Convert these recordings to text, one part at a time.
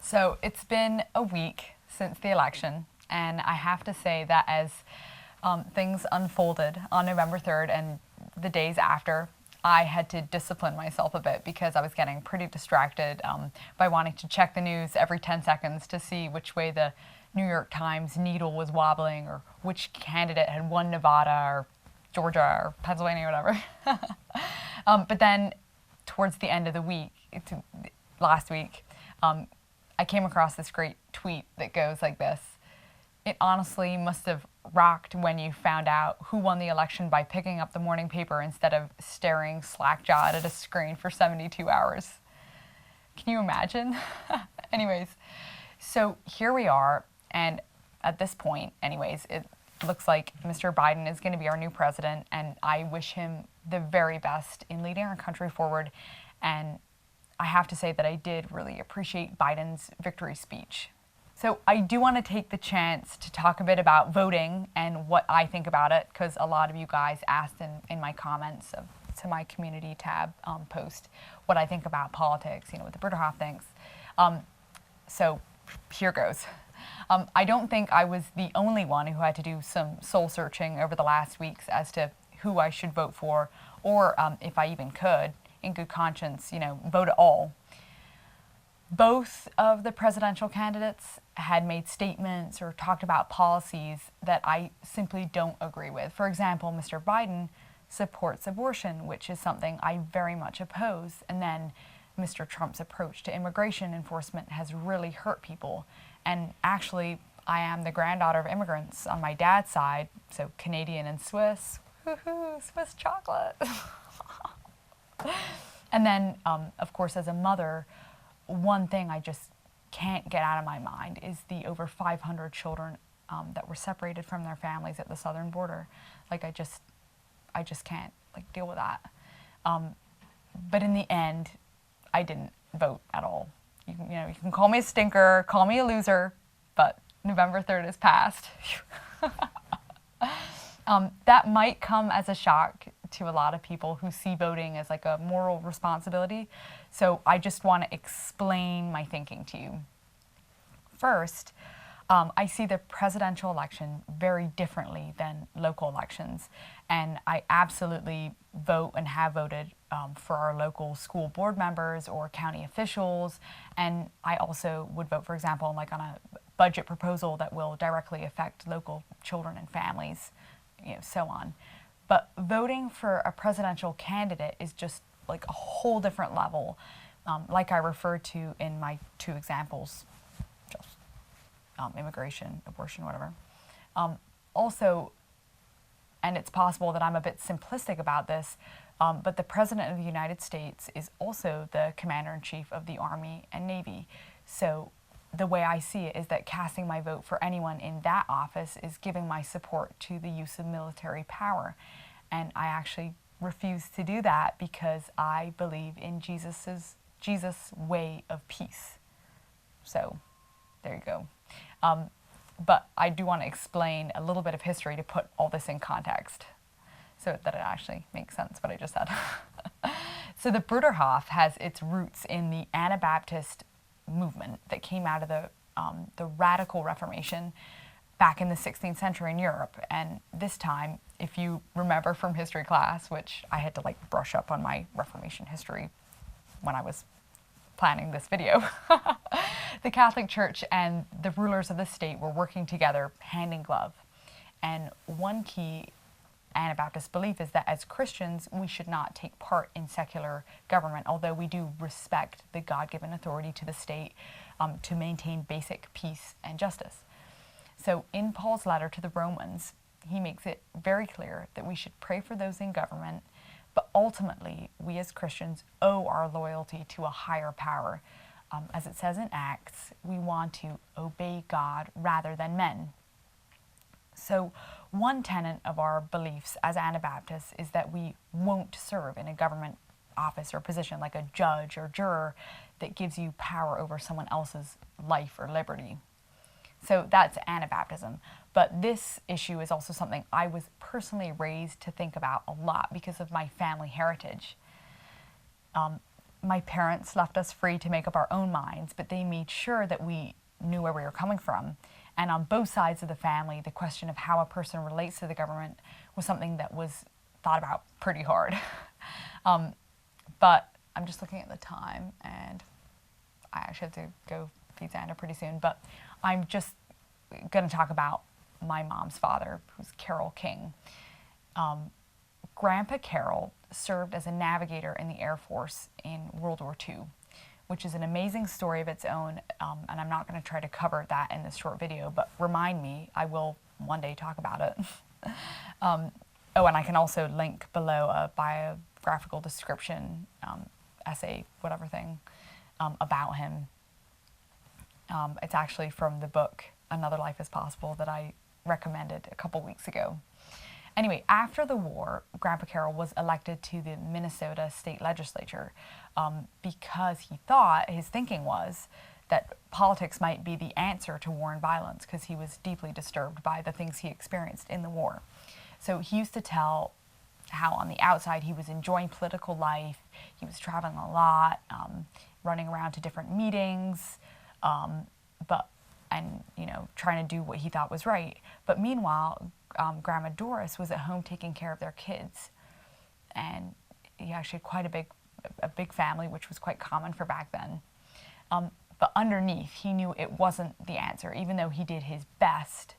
So it's been a week since the election, and I have to say that as things unfolded on November 3rd and the days after, I had to discipline myself a bit because I was getting pretty distracted by wanting to check the news every 10 seconds to see which way the New York Times needle was wobbling or which candidate had won Nevada or Georgia or Pennsylvania or whatever. But then towards the end of the week, last week, I came across this great tweet that goes like this. It honestly must have rocked when you found out who won the election by picking up the morning paper instead of staring slack-jawed at a screen for 72 hours. Can you imagine? Anyways, so here we are, and at this point, anyways, it looks like Mr. Biden is going to be our new president, and I wish him the very best in leading our country forward. And I have to say that I did really appreciate Biden's victory speech. So I do want to take the chance to talk a bit about voting and what I think about it, because a lot of you guys asked in my comments to my community tab post what I think about politics, what the Bruderhof thinks. So here goes. I don't think I was the only one who had to do some soul searching over the last weeks as to who I should vote for, or if I even could, in good conscience, vote at all. Both of the presidential candidates had made statements or talked about policies that I simply don't agree with. For example, Mr. Biden supports abortion, which is something I very much oppose. And then Mr. Trump's approach to immigration enforcement has really hurt people. And actually, I am the granddaughter of immigrants on my dad's side, so Canadian and Swiss. Woohoo, Swiss chocolate. And then, of course, as a mother, one thing I just can't get out of my mind is the over 500 children that were separated from their families at the southern border. Like, I just can't deal with that. But in the end, I didn't vote at all. You can call me a stinker, call me a loser, but November 3rd is past. That might come as a shock to a lot of people who see voting as like a moral responsibility. So I just want to explain my thinking to you. First, I see the presidential election very differently than local elections. And I absolutely vote and have voted for our local school board members or county officials. And I also would vote, for example, on a budget proposal that will directly affect local children and families, so on. But voting for a presidential candidate is just like a whole different level, like I referred to in my two examples, just immigration, abortion, whatever. Also, and it's possible that I'm a bit simplistic about this, but the President of the United States is also the Commander-in-Chief of the Army and Navy. So the way I see it is that casting my vote for anyone in that office is giving my support to the use of military power. And I actually refuse to do that because I believe in Jesus' way of peace. So there you go. But I do want to explain a little bit of history to put all this in context so that it actually makes sense what I just said. So the Bruderhof has its roots in the Anabaptist movement that came out of the Radical Reformation back in the 16th century in Europe. And this time, if you remember from history class, which I had to brush up on my Reformation history when I was planning this video, the Catholic Church and the rulers of the state were working together hand in glove. And one key Anabaptist belief is that as Christians, we should not take part in secular government, although we do respect the God-given authority to the state to maintain basic peace and justice. So in Paul's letter to the Romans, he makes it very clear that we should pray for those in government, but ultimately, we as Christians owe our loyalty to a higher power. As it says in Acts, we want to obey God rather than men. So one tenet of our beliefs as Anabaptists is that we won't serve in a government office or position like a judge or juror that gives you power over someone else's life or liberty. So that's Anabaptism. But this issue is also something I was personally raised to think about a lot because of my family heritage. my parents left us free to make up our own minds, but they made sure that we knew where we were coming from. And on both sides of the family, the question of how a person relates to the government was something that was thought about pretty hard. But I'm just looking at the time, and I actually have to go feed Xander pretty soon. But I'm just going to talk about my mom's father, who's Carroll King. Grandpa Carroll served as a navigator in the Air Force in World War II, which is an amazing story of its own, and I'm not going to try to cover that in this short video, but remind me, I will one day talk about it. Oh, and I can also link below a biographical description, essay, whatever thing, about him. It's actually from the book, Another Life is Possible, that I recommended a couple weeks ago. Anyway, after the war, Grandpa Carroll was elected to the Minnesota state legislature because he thought, his thinking was, that politics might be the answer to war and violence, because he was deeply disturbed by the things he experienced in the war. So he used to tell how on the outside he was enjoying political life, he was traveling a lot, running around to different meetings, and you know, trying to do what he thought was right. But meanwhile, Grandma Doris was at home taking care of their kids, and he actually had quite a big family, which was quite common for back then. But underneath, he knew it wasn't the answer, even though he did his best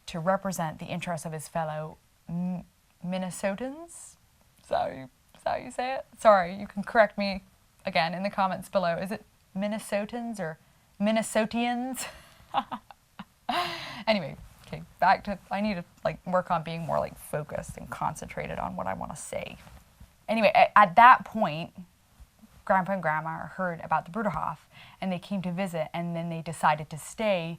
to represent the interests of his fellow Minnesotans. Is that how you say it? Sorry, you can correct me again in the comments below. Is it Minnesotans or Minnesotians? Anyway, okay, back to, I need to work on being more focused and concentrated on what I want to say. Anyway, at that point, Grandpa and Grandma heard about the Bruderhof, and they came to visit, and then they decided to stay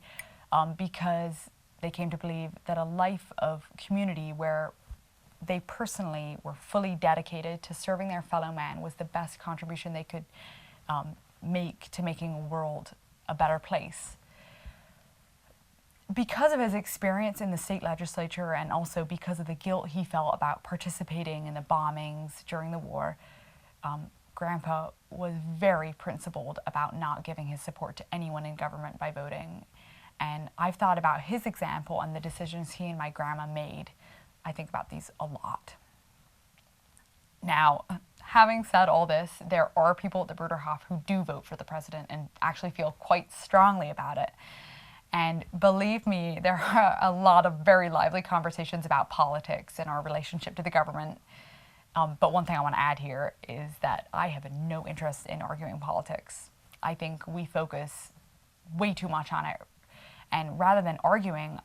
because they came to believe that a life of community where they personally were fully dedicated to serving their fellow man was the best contribution they could make to making a world a better place. Because of his experience in the state legislature, and also because of the guilt he felt about participating in the bombings during the war, Grandpa was very principled about not giving his support to anyone in government by voting. And I've thought about his example and the decisions he and my grandma made. I think about these a lot. Now, having said all this, there are people at the Bruderhof who do vote for the president and actually feel quite strongly about it. And believe me, there are a lot of very lively conversations about politics and our relationship to the government. But one thing I want to add here is that I have no interest in arguing politics. I think we focus way too much on it. And rather than arguing,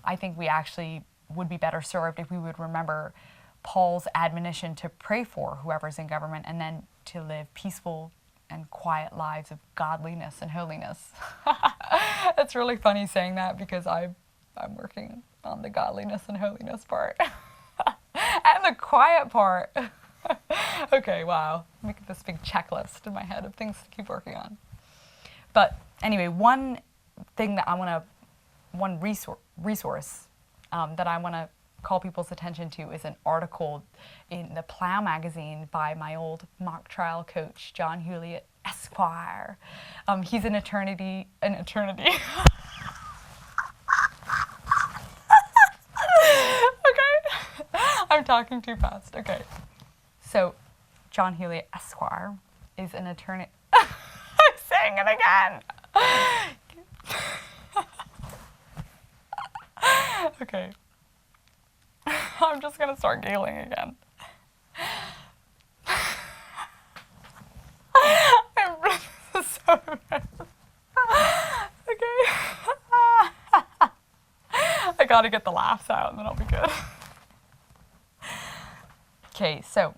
I think we actually would be better served if we would remember Paul's admonition to pray for whoever's in government and then to live peaceful and quiet lives of godliness and holiness. It's really funny saying that because I'm working on the godliness and holiness part. And the quiet part. Okay, wow. Making this big checklist in my head of things to keep working on. But anyway, one thing that one resource that I want to call people's attention to is an article in the Plow magazine by my old mock trial coach, John Hewlett, Esquire. He's an eternity. Okay. I'm talking too fast. Okay. So, John Hewlett, Esquire, is an attorney. I'm saying it again. Okay. I'm just going to start giggling again. This is so bad. Okay. I got to get the laughs out and then I'll be good. Okay, so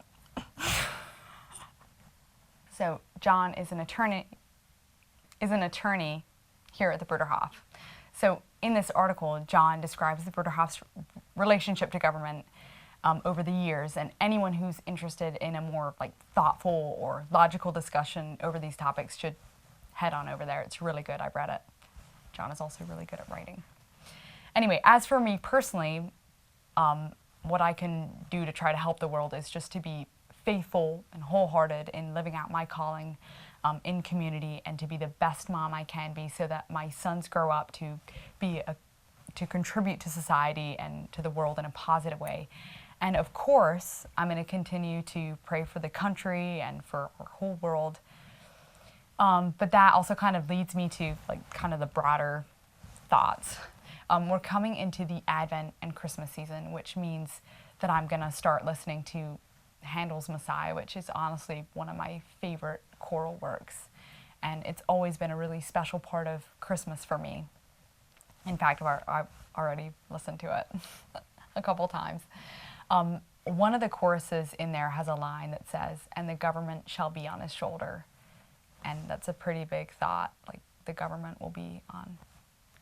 John is an attorney here at the Bruderhof. So in this article, John describes the Bruderhof's relationship to government over the years, and anyone who's interested in a more thoughtful or logical discussion over these topics should head on over there. It's really good. I've read it. John is also really good at writing. Anyway, as for me personally, what I can do to try to help the world is just to be faithful and wholehearted in living out my calling in community, and to be the best mom I can be, so that my sons grow up to contribute to society and to the world in a positive way. And of course, I'm going to continue to pray for the country and for our whole world. But that also kind of leads me to like kind of the broader thoughts. We're coming into the Advent and Christmas season, which means that I'm going to start listening to Handel's Messiah, which is honestly one of my favorite choral works. And it's always been a really special part of Christmas for me. In fact, I've already listened to it a couple times. One of the choruses in there has a line that says, "And the government shall be on his shoulder." And that's a pretty big thought, like the government will be on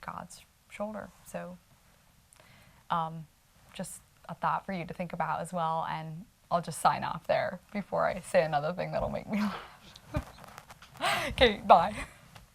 God's shoulder. So just a thought for you to think about as well, and I'll just sign off there before I say another thing that'll make me laugh. Okay, bye.